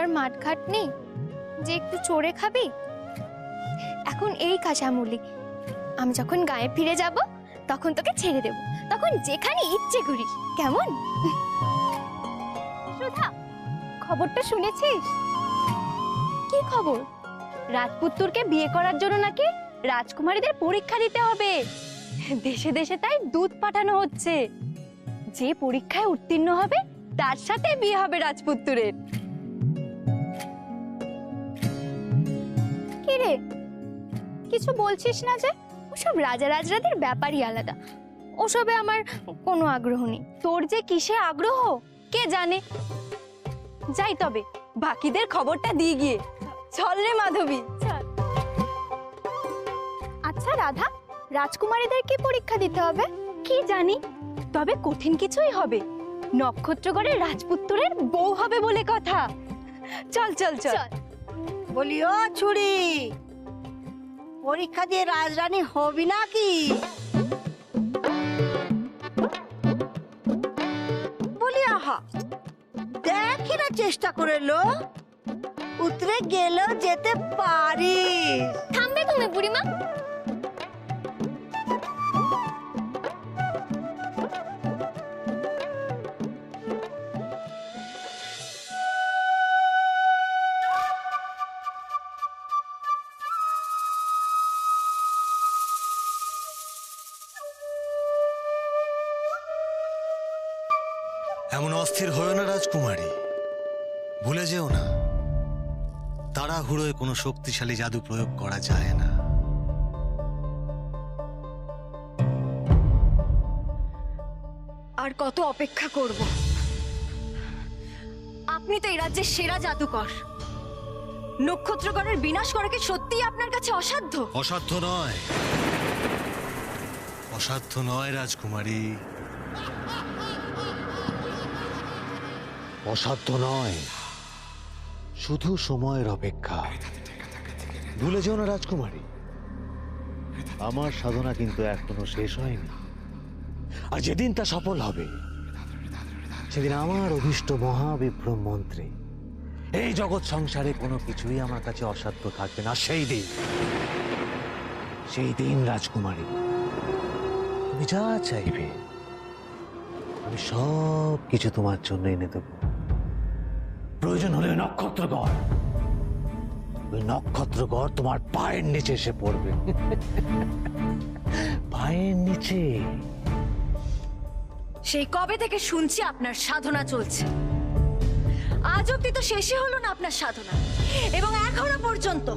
আর মাঠঘাট নেই যে একটু চড়ে খাবি। এখন এই কাঁচামুলি, আমি যখন গায়ে ফিরে যাব তখন তোকে ছেড়ে দেব, তখন যেখানে ইচ্ছে ঘুরিস, কেমন? সুধা, খবরটা শুনেছিস? কি খবর? রাজপুত্তরকে বিয়ে করার জন্য নাকি রাজকুমারীদের পরীক্ষা দিতে হবে। দেশে দেশে তাই দূত পাঠানো হচ্ছে। যে পরীক্ষায় উত্তীর্ণ হবে তার সাথে বিয়ে হবে রাজপুত্তরের। কি রে, কিছু বলছিস না যে? ওসব রাজা রাজরাদের ব্যাপারই আলাদা, ওসবে আমার কোনো আগ্রহ নেই। তোর যে কিসে আগ্রহ কে জানে। যাই তবে বাকিদের খবরটা দিয়ে গিয়ে। চল রে মাধবী, চল। আচ্ছা রাধা, রাজকুমারীদের কি পরীক্ষা দিতে হবে? কি জানি, তবে কঠিন কিছুই হবে। নক্ষত্রগড়ের রাজপুত্তরের বউ হবে বলে কথা। চল চল চল। বলি ও ছুরি, পরীক্ষা দিয়ে রাজরানী হবি নাকি? বলি আহা, দেখি না চেষ্টা করে লো, উতরে গেলেও যেতে পারিস। থামবে তুমি বুড়িমা। এমন অস্থির হয়েও না রাজকুমারী, ভুলে যেও না তাড়াহুড়োয় কোনো শক্তিশালী জাদু প্রয়োগ করা যায় না। আর কত অপেক্ষা করব? আপনি তো এই রাজ্যের সেরা জাদুকর। নক্ষত্রগণের বিনাশ করা কি সত্যিই আপনার কাছে অসাধ্য? অসাধ্য নয়, অসাধ্য নয় রাজকুমারী, অসাধ্য নয়, শুধু সময়ের অপেক্ষা। ভুলে যেও না রাজকুমারী, আমার সাধনা কিন্তু এখনো শেষ হয়নি। আর যেদিন তা সফল হবে সেদিন আমার অভীষ্ট মহাবিভ্রম মন্ত্রে এই জগৎ সংসারে কোনো কিছুই আমার কাছে অসাধ্য থাকবে না। সেই দিন রাজকুমারী তুমি যা চাইবে আমি সব কিছু তোমার জন্য এনে দেব। প্রয়োজন হলে নক্ষত্রগড়, ওই নক্ষত্রগড় তোমার পায়ের নিচে এসে পড়বে। পায়ের নিচে। সেই কবে থেকে শুনছি আপনার সাধনা চলছে, আজ অব্দি তো শেষই হলো না আপনার সাধনা, এবং এখনো পর্যন্ত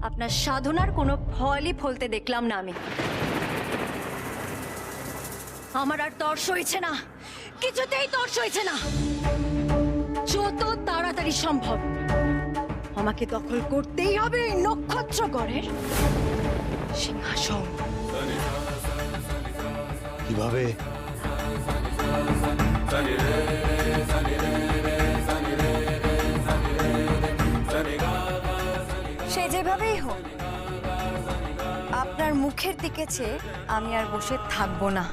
আপনার সাধনার কোনো ফলই ফলতে দেখলাম না আমি। আমার আর তর সইছে না, কিছুতেই তর সইছে না। যত তাড়াতাড়ি সম্ভব আমাকে দখল করতেই হবে এই নক্ষত্রগড়ের সিংহাসন। কিভাবে? সে যেভাবেই হোক, আপনার মুখের দিকে চেয়ে আমি আর বসে থাকবো না।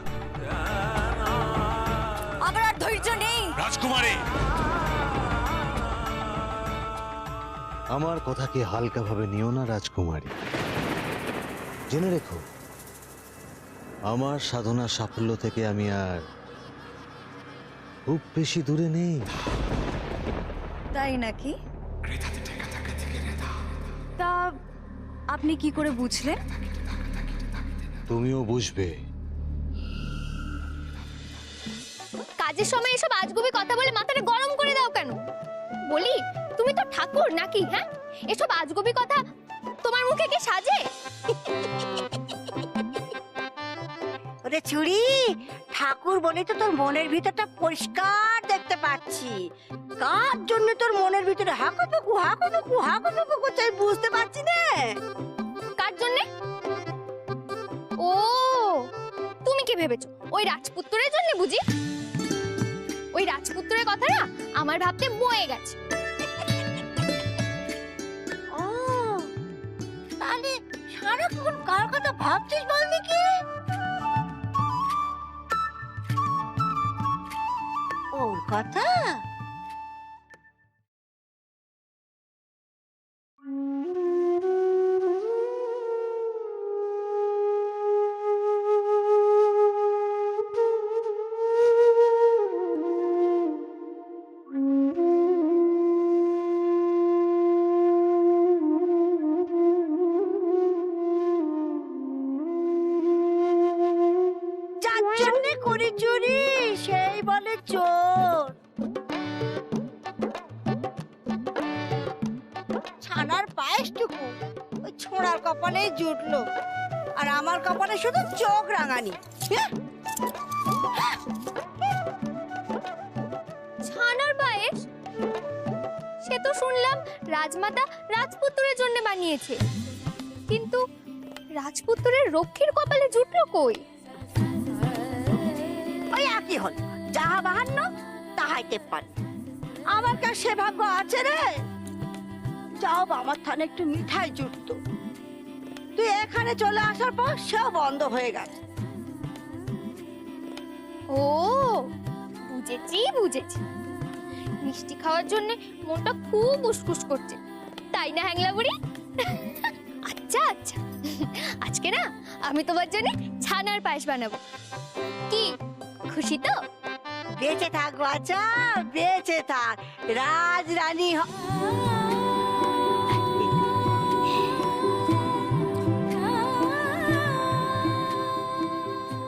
আমার আর ধৈর্য নেই। রাজকুমারী, আমার কথাকে হালকা ভাবে নিও না রাজকুমারী। জেনে রেখো, আমার সাধনা সাফল্য থেকে আমি আর খুব বেশি দূরে নেই। তাই নাকি? তা আপনি কি করে বুঝলেন? তুমিও বুঝবে। কাজের সময় এসব আজগুবি কথা বলে মাথাটা গরম করে দাও কেন? বলি, তুমি তো ঠাকুর নাকি? হ্যাঁ, এসব আজগুবি কথা তোমার মুখে কি সাজে? ওরে ছুরি, ঠাকুর বলে তো তোর মনের ভিতরটা পরিষ্কার দেখতে পাচ্ছি। কার জন্য তোর মনের ভিতরে হাকুপাকু হাকুপাকু হাকুপাকু করছে আমি বুঝতে পারছি না। কার জন্যে? ও, তুমি কি ভেবেছো ওই রাজপুত্রের জন্য বুঝি? ওই রাজপুত্রের কথা না আমার ভাবতে বয়ে গেছে। ও, তাহলে সারাক্ষণ কার কথা ভাবছিস বল দেখি? ওর কথা? চোর। ছানার পায়েসটুকু ওই ছোঁড়ার কপালেই জুটলো, আর আমার কপালে শুধু চোখ রাঙানি। হ্যাঁ? ছানার পায়েস? সে তো শুনলাম রাজমাতা রাজপুত্রের জন্য বানিয়েছে, কিন্তু রাজপুত্রের রক্ষীর কপালে জুটলো কই? ওই একই হল, যাহা বাহান্ন তাহাই তেপ্পান। আমার কাছে সে ভাগ্য আছে রে, যাও আমার থানে একটু মিঠাই জুটতো। তুই এখানে চলে আসার পর সেও বন্ধ হয়ে গেছে। ও বুঝেছি বুঝেছি, মিষ্টি খাওয়ার জন্য মনটা খুব উসকুস করছে, তাই না হ্যাংলা বুড়ি? আচ্ছা আচ্ছা, আজকে না আমি তোমার জন্য ছানার পায়েস বানাবো। কি খুশি তো? বেঁচে থাক বাচ্চা, বেঁচে থাক, রাজ রানী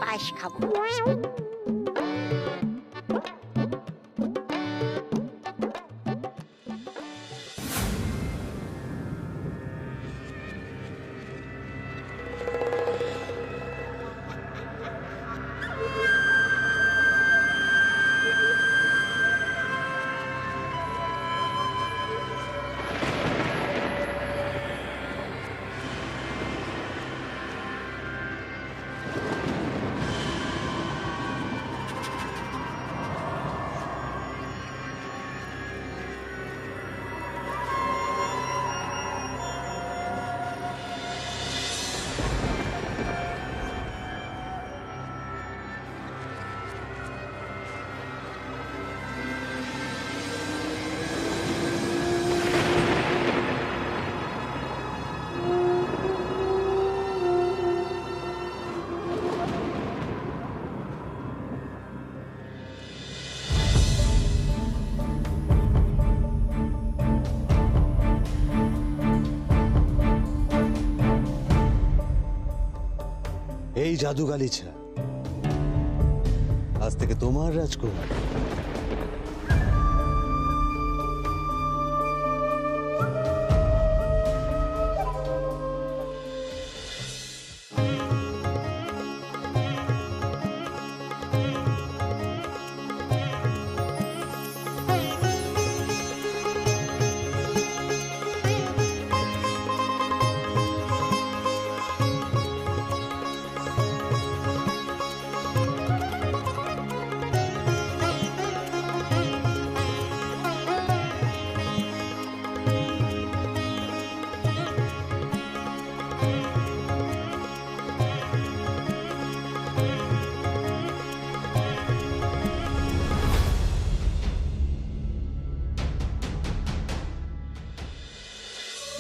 পায়েস খাবো। এই জাদু গালিচা আজ থেকে তোমার রাজকুমার।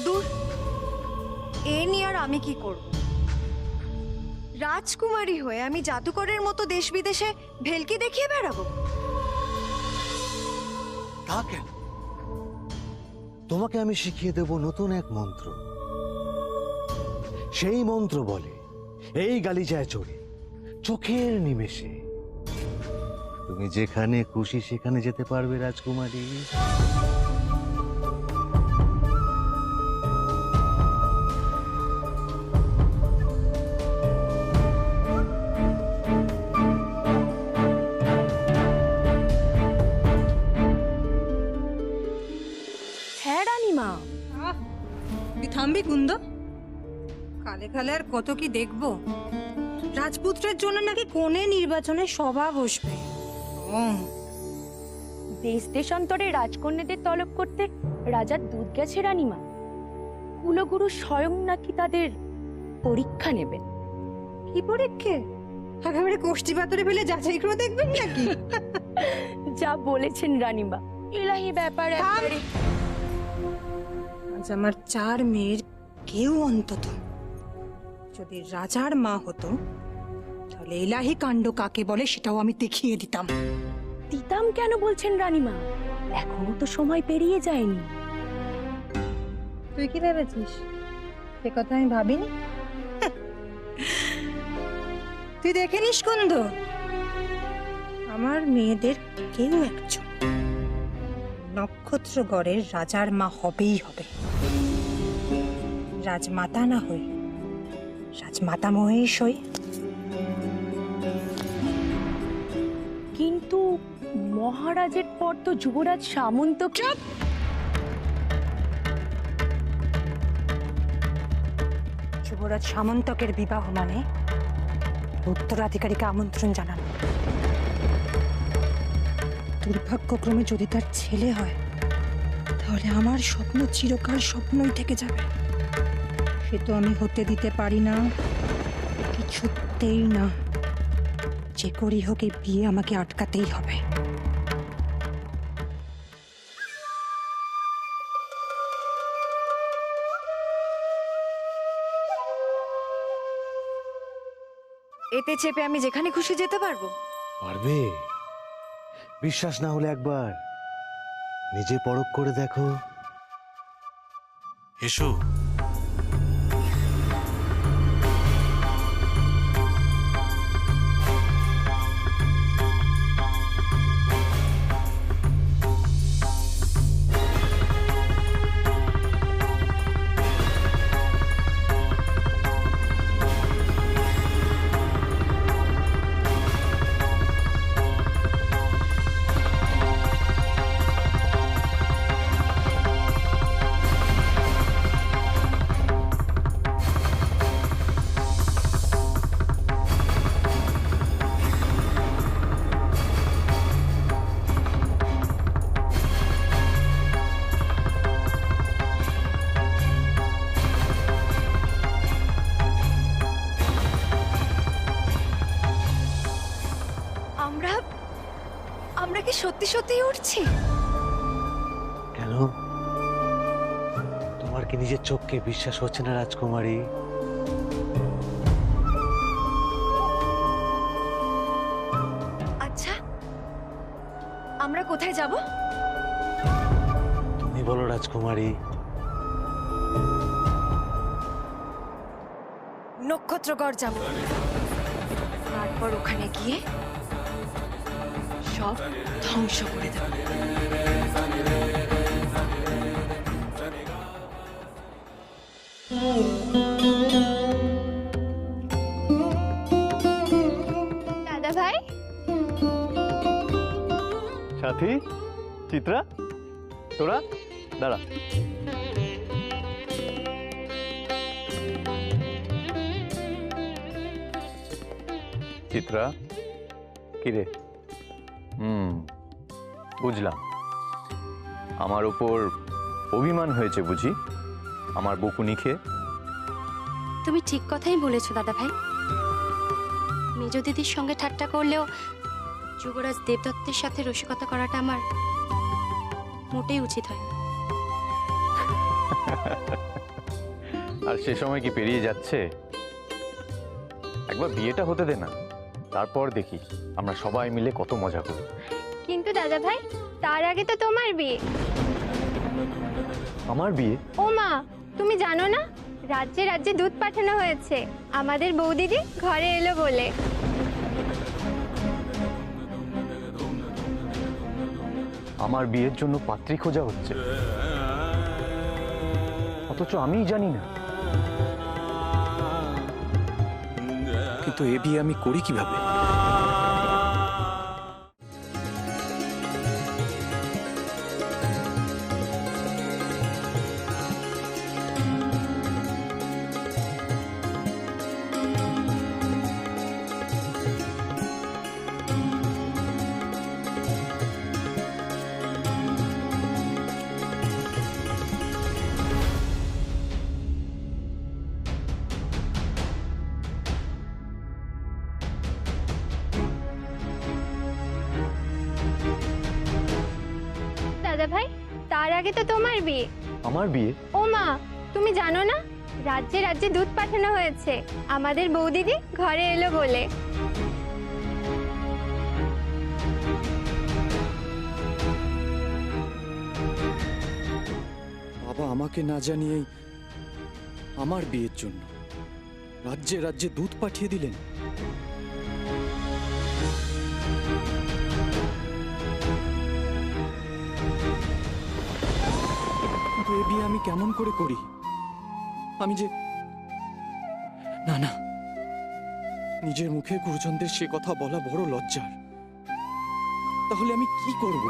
দূর, এ নিয়ে আর আমি কি করব? রাজকুমারী হয়ে আমি জাদুকরের মতো দেশ বিদেশে ভেলকি দেখিয়ে বেড়াবো? তা কেন? তোমাকে আমি শিখিয়ে দেব নতুন এক মন্ত্র। সেই মন্ত্র বলে এই গালিচায় চড়ে চোখের নিমেষে তুমি যেখানে খুশি সেখানে যেতে পারবে রাজকুমারী। হ্যাঁ রানীমা। তুই থামবি কুন্দ? কালে কালে আর কত কি দেখবো। রাজপুত্রের জন্য নাকি কোণে নির্বাচনে সভা বসবে। দেশ দেশান্তরে রাজকন্যাদের তলব করতে রাজার দূত গেছে রানীমা। কুলগুরু স্বয়ং নাকি তাদের পরীক্ষা নেবেন। কি পরীক্ষে? একেবারে কোষ্ঠী পাথরে ফেলে যাচাই করে দেখবেন নাকি? যা বলেছেন রানীমা, ইলাহি ব্যাপার একেবারে। আজ আমার 4 মেয়ের কেউ অন্তত যদি রাজার মা হতো, তাহলে এলাহি কাণ্ড কাকে বলে সেটাও আমি দেখিয়ে দিতাম। দিতাম কেন বলছেন রানীমা? এখনো তো সময় পেরিয়ে যায়নি। তুই কি ভেবেছিস সে কথা আমি ভাবিনি? তুই দেখে নিস কুন্দ, আমার মেয়েদের কেউ একজন নক্ষত্রগড়ের রাজার মা হবেই হবে। রাজমাতা না হই, রাজমাতা মহেশ হই। কিন্তু মহারাজের পর তো যুবরাজ সামন্ত। যুবরাজ সামন্তকের বিবাহ মানে উত্তরাধিকারীকে আমন্ত্রণ জানানো। দুর্ভাগ্যক্রমে যদি তার ছেলে হয় তাহলে আমার স্বপ্ন চিরকাল স্বপ্নই থেকে যাবে। সে তো আমি হতে দিতে পারি না, কিছুতেই না। যে করেই হোক এই বিয়ে আমাকে আটকাতেই হবে। এতে চেপে আমি যেখানে খুশি যেতে পারবো? পারবে। বিশ্বাস না হলে একবার নিজে পরখ করে দেখো। এসো। আমরা কি সত্যি সত্যিই উঠছি? কেন, তোমার কি নিজের চোখকে বিশ্বাস হচ্ছে না রাজকুমারী? আচ্ছা, আমরা কোথায় যাব? তুমি বলো রাজকুমারী। নক্ষত্রগড় যাব। তারপর ওখানে গিয়ে সব ধ্বংস করে দেব। দাদা ভাই, সাথী, চিত্রা, তোরা দাঁড়া। চিত্রা, কিরে? বুঝলাম, আমার উপর অভিমান হয়েছে বুঝি আমার বকুনি খেয়ে। তুমি ঠিক কথাই বলেছো দাদা ভাই। মেজ দিদির সঙ্গে ঠাট্টা করলেও যুবরাজ দেবদত্তের সাথে রসিকতা করাটা আমার মোটেই উচিত হয়। আর সে সময় কি পেরিয়ে যাচ্ছে? একবার বিয়েটা হতে দে না, তারপর দেখি আমরা সবাই মিলে কত মজা করি। কিন্তু দাদা ভাই, তার আগে তো তোমার বিয়ে। আমার বিয়ে? ও মা, তুমি জানো না রাজ্যে রাজ্যে দুধ পাঠানো হয়েছে আমাদের বৌদিদি ঘরে এলো বলে। আমার বিয়ের জন্য পাত্রী খোঁজা হচ্ছে, অথচ আমিই জানি না। কিন্তু এ বিয়ে আমি করি কিভাবে? দাদা ভাই, তার আগে তো তোমার বিয়ে। আমার বিয়ে? ও মা, তুমি জানো না রাজ্যে রাজ্যে দুধ পাঠানো হয়েছে আমাদের বৌদিদি ঘরে এলো বলে। বাবা আমাকে না জানিয়েই আমার বিয়ের জন্য রাজ্যে রাজ্যে দুধ পাঠিয়ে দিলেন। আমি কেমন করে করি? আমি যে না না, নিজের মুখে গুরুজনদের সে কথা বলা বড় লজ্জার। তাহলে আমি কি করব?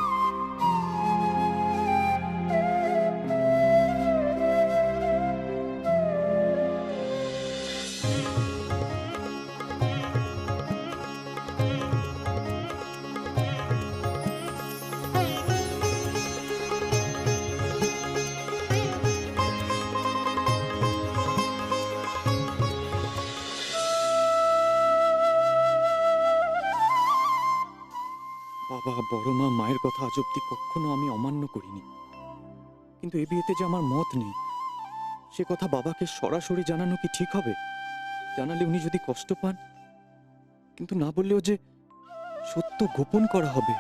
বাবা, বড় মা, মায়ের কথা আজ অব্দি কখনো আমি অমান্য করিনি, কিন্তু এ বিয়েতে যে আমার মত নেই সে কথা বাবাকে সরাসরি জানানো কি ঠিক হবে? জানালে উনি যদি কষ্ট পান, কিন্তু না বললেও যে সত্য গোপন করা হবে।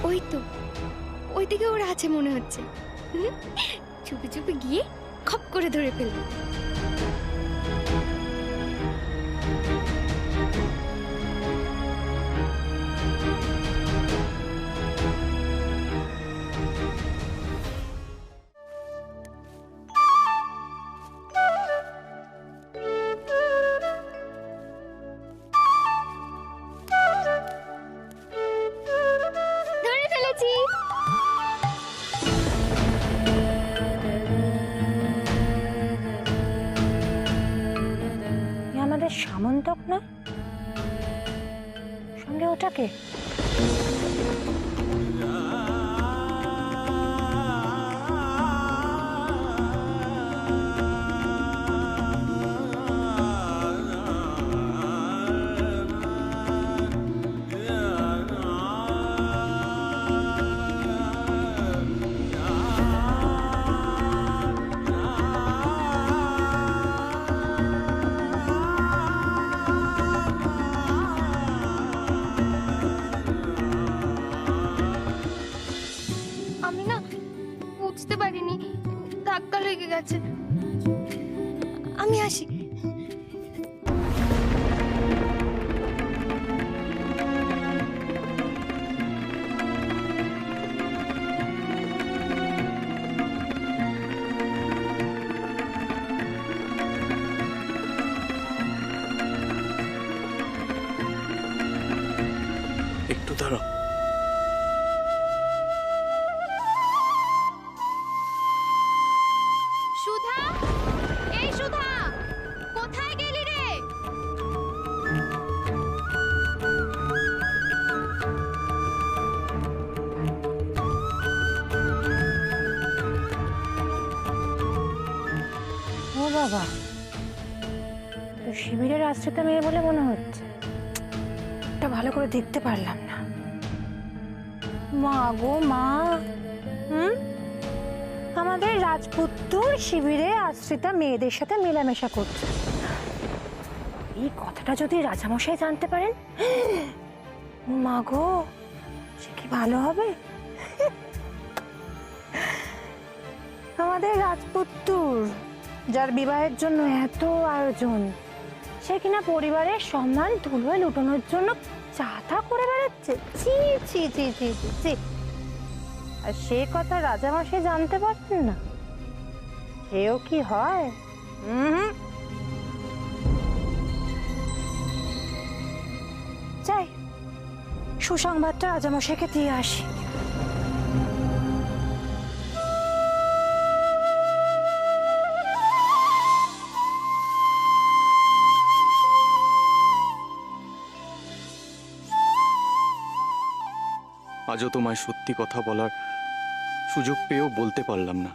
ওই তো ওইদিকে ওরা আছে মনে হচ্ছে। চুপি চুপি গিয়ে খপ করে ধরে ফেলবো। ধরে ফেলেছি। আমাদের সামন্তক না, সঙ্গে ওটাকে আমি না বুঝতে পারিনি, ধাক্কা লেগে গেছে। আমি আসি। একটু দাঁড়াও। সুধা, এই সুধা, কোথায় গেলি রে? ও বাবা, তো শিবিরের আশ্রিত মেয়ে বলে মনে হচ্ছে। এটা ভালো করে দেখতে পারলাম না। মা গো মা, আমাদের রাজপুত্তর শিবিরে আশ্রিতা মেয়েদের সাথে মেলামেশা করছে। এই কথাটা যদি রাজামশাই জানতে পারেন, মা গো, সে কি ভালো হবে? আমাদের রাজপুত্তর, যার বিবাহের জন্য এত আয়োজন, সে কিনা পরিবারের সম্মান ধুলোয় লুটানোর জন্য চাতা করে বেড়াচ্ছে। ছি ছি ছি ছি ছি ছি। আর সে কথা রাজামশাই জানতে পারতেন না? এও কি হয়? যাই, সুসংবাদটা রাজামশাইকে দিয়ে আসি। আজও তোমায় সত্যি কথা বলার সুযোগ পেয়েও বলতে পারলাম না।